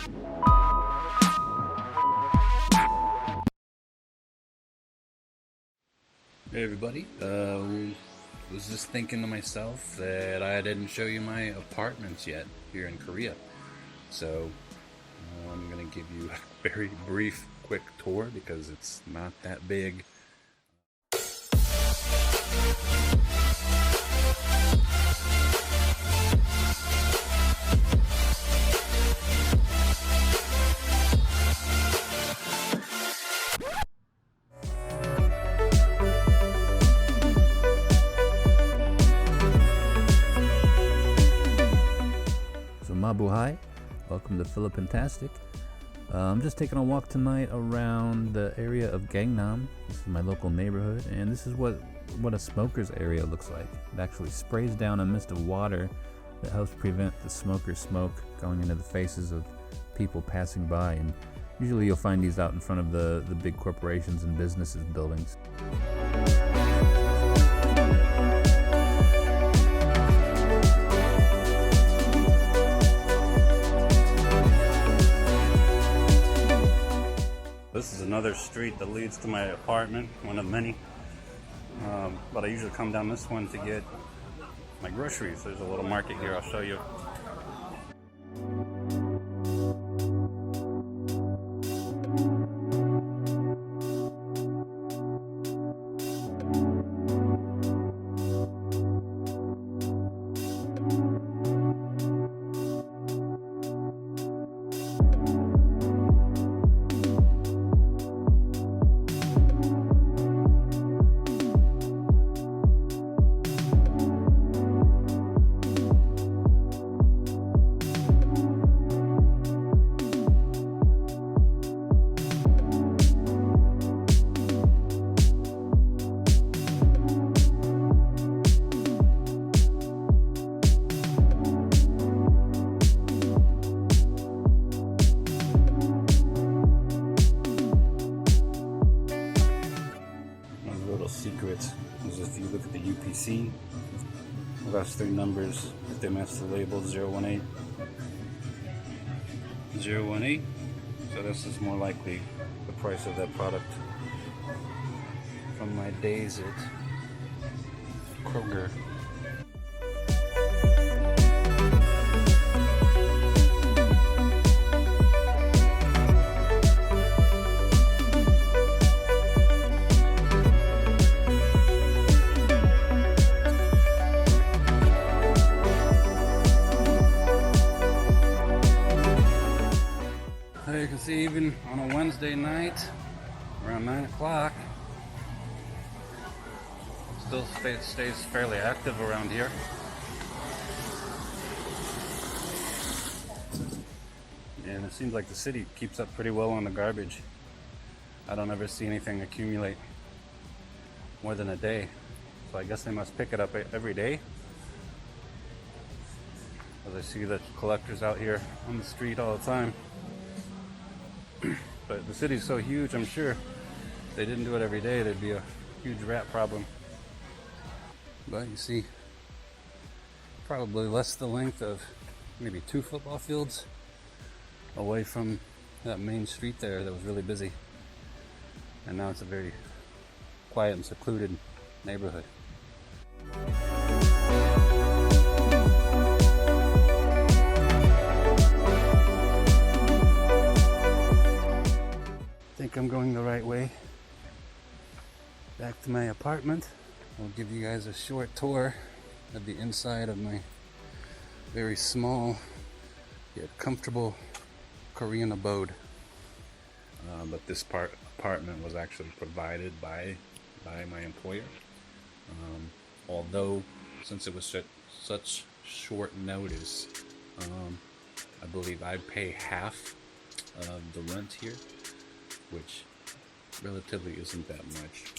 Hey everybody, was just thinking to myself that I didn't show you my apartments yet here in Korea. So I'm gonna give you a very brief, quick tour because it's not that big. Mabuhay, welcome to Philippintastic. I'm just taking a walk tonight around the area of Gangnam. This is my local neighborhood, and this is what a smoker's area looks like. It actually sprays down a mist of water that helps prevent the smoker's smoke going into the faces of people passing by, and usually you'll find these out in front of the big corporations and businesses buildings. This is another street that leads to my apartment, one of many. But I usually come down this one to get my groceries. There's a little market here, I'll show you. Secrets is if you look at the UPC, the last three numbers, if they match the label 018. 018, so this is more likely the price of that product. From my days at Kroger. You can see even on a Wednesday night around 9 o'clock still stays fairly active around here. And it seems like the city keeps up pretty well on the garbage. I don't ever see anything accumulate more than a day, so I guess they must pick it up every day, as I see the collectors out here on the street all the time. But the city's so huge, I'm sure if they didn't do it every day, there'd be a huge rat problem. But you see, probably less the length of maybe 2 football fields away from that main street there that was really busy. And now it's a very quiet and secluded neighborhood. I think I'm going the right way back to my apartment. I'll give you guys a short tour of the inside of my very small yet comfortable Korean abode. But this apartment was actually provided by my employer. Although, since it was such short notice, I believe I pay half of the rent here, which relatively isn't that much.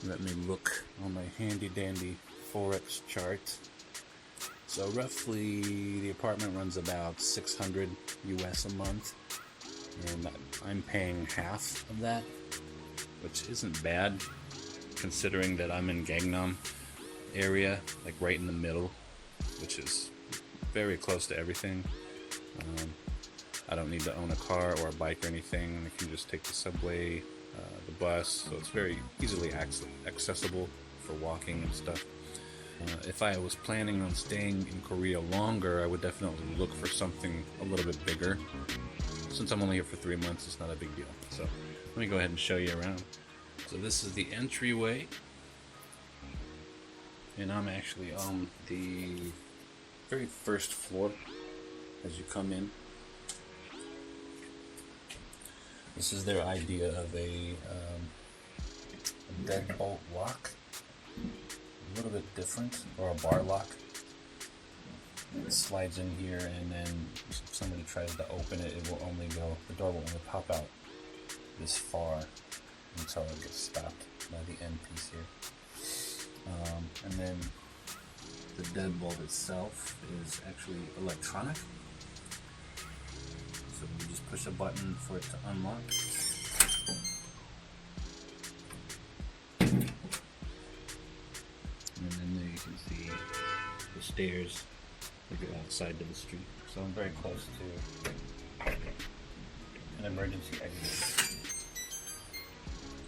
Let me look on my handy dandy Forex chart. So roughly the apartment runs about 600 US a month, and I'm paying half of that, which isn't bad considering that I'm in Gangnam area, like right in the middle, which is very close to everything. I don't need to own a car or a bike or anything. I can just take the subway, the bus, so it's very easily accessible for walking and stuff. If I was planning on staying in Korea longer, I would definitely look for something a little bit bigger. Since I'm only here for 3 months, it's not a big deal. So let me go ahead and show you around. So this is the entryway, and I'm actually on the very first floor as you come in. This is their idea of a deadbolt lock. A little bit different, or a bar lock. It slides in here, and then if somebody tries to open it, it will only go, the door will only pop out this far until it gets stopped by the end piece here. And then the deadbolt itself is actually electronic. So we just push a button for it to unlock. And then there you can see the stairs that go outside to the street. So I'm very close to an emergency exit.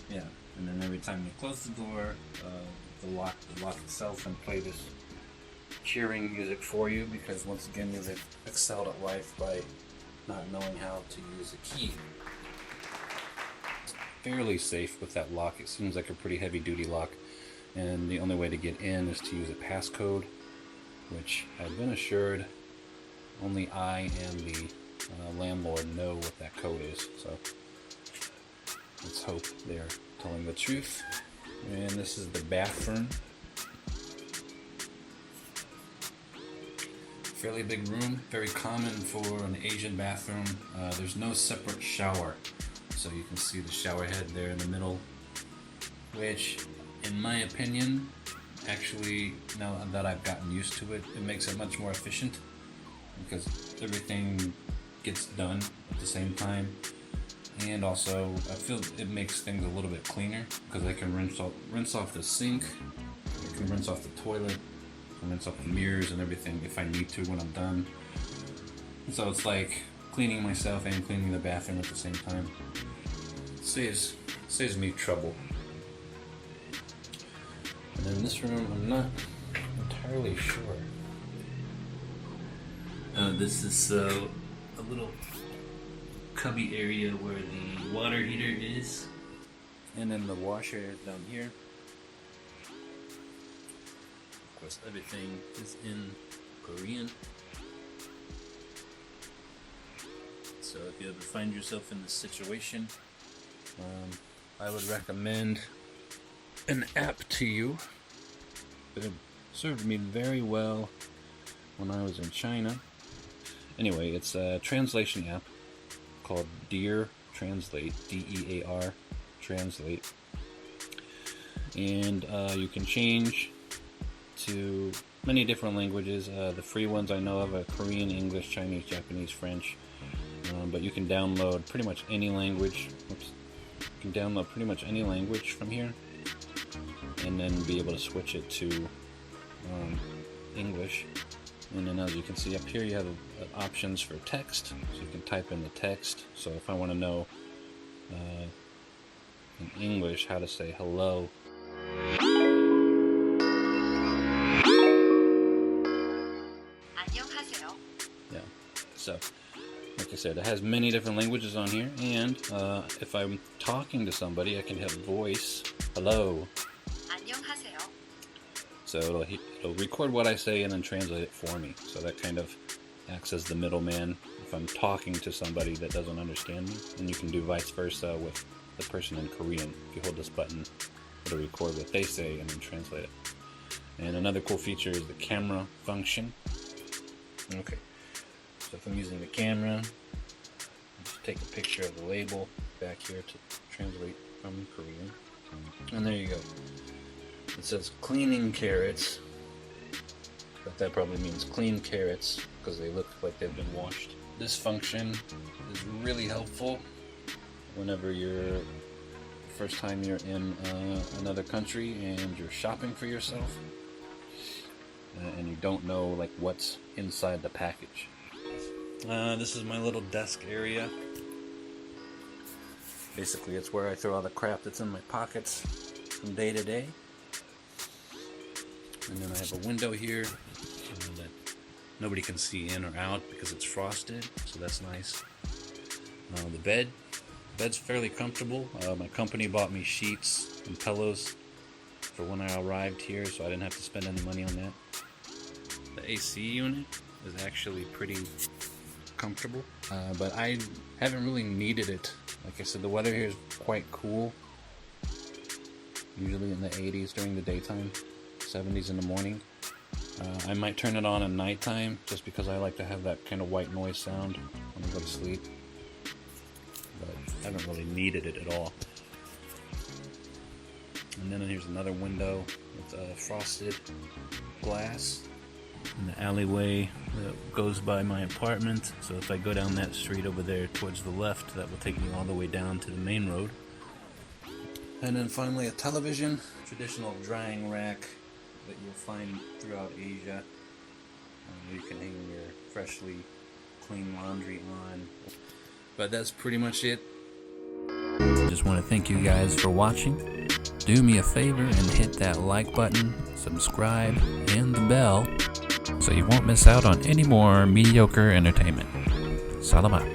Yeah, and then every time you close the door, the lock itself can play this cheering music for you, because once again you've excelled at life by not knowing how to use a key. It's fairly safe with that lock. It seems like a pretty heavy duty lock, and the only way to get in is to use a passcode, which I've been assured only I and the landlord know what that code is, so let's hope they're telling the truth. And this is the bathroom. Fairly big room, very common for an Asian bathroom. There's no separate shower, so you can see the shower head there in the middle, which in my opinion, actually, now that I've gotten used to it, it makes it much more efficient, because everything gets done at the same time. And also, I feel it makes things a little bit cleaner, because I can rinse off the sink, I can rinse off the toilet, I can rinse off the mirrors and everything if I need to when I'm done. And so it's like cleaning myself and cleaning the bathroom at the same time. It saves me trouble. And in this room, I'm not entirely sure. This is a little cubby area where the water heater is, and then the washer is down here. Of course, everything is in Korean. So if you ever find yourself in this situation, I would recommend an app to you. It served me very well when I was in China. Anyway, it's a translation app called Dear Translate, D-E-A-R Translate, and you can change to many different languages. The free ones I know of are Korean, English, Chinese, Japanese, French, but you can download pretty much any language. You can download pretty much any language from here, and then be able to switch it to English. And then as you can see up here, you have options for text, so you can type in the text. So if I want to know in English how to say hello, yeah, so like I said, it has many different languages on here, and if I'm talking to somebody, I can hit voice, hello. So it'll record what I say and then translate it for me. So that kind of acts as the middleman if I'm talking to somebody that doesn't understand me. And you can do vice versa with the person in Korean. If you hold this button, it'll record what they say and then translate it. And another cool feature is the camera function. Okay, so if I'm using the camera, just take a picture of the label back here to translate from Korean. And there you go. It says cleaning carrots, but that probably means clean carrots because they look like they've been washed. This function is really helpful whenever you're first time you're in another country and you're shopping for yourself and you don't know like what's inside the package. This is my little desk area. Basically, it's where I throw all the crap that's in my pockets from day to day. And then I have a window here that nobody can see in or out because it's frosted, so that's nice. The bed's fairly comfortable. My company bought me sheets and pillows for when I arrived here, so I didn't have to spend any money on that. The AC unit is actually pretty comfortable, but I haven't really needed it. Like I said, the weather here is quite cool, usually in the 80s during the daytime, 70s in the morning. I might turn it on at nighttime just because I like to have that kind of white noise sound when I go to sleep, but I haven't really needed it at all. And then here's another window with frosted glass in the alleyway that goes by my apartment. So if I go down that street over there towards the left, that will take me all the way down to the main road. And then finally a television, traditional drying rack that you'll find throughout Asia. You can hang your freshly clean laundry on. But that's pretty much it. Just want to thank you guys for watching. Do me a favor and hit that like button, subscribe, and the bell so you won't miss out on any more mediocre entertainment. Salamat.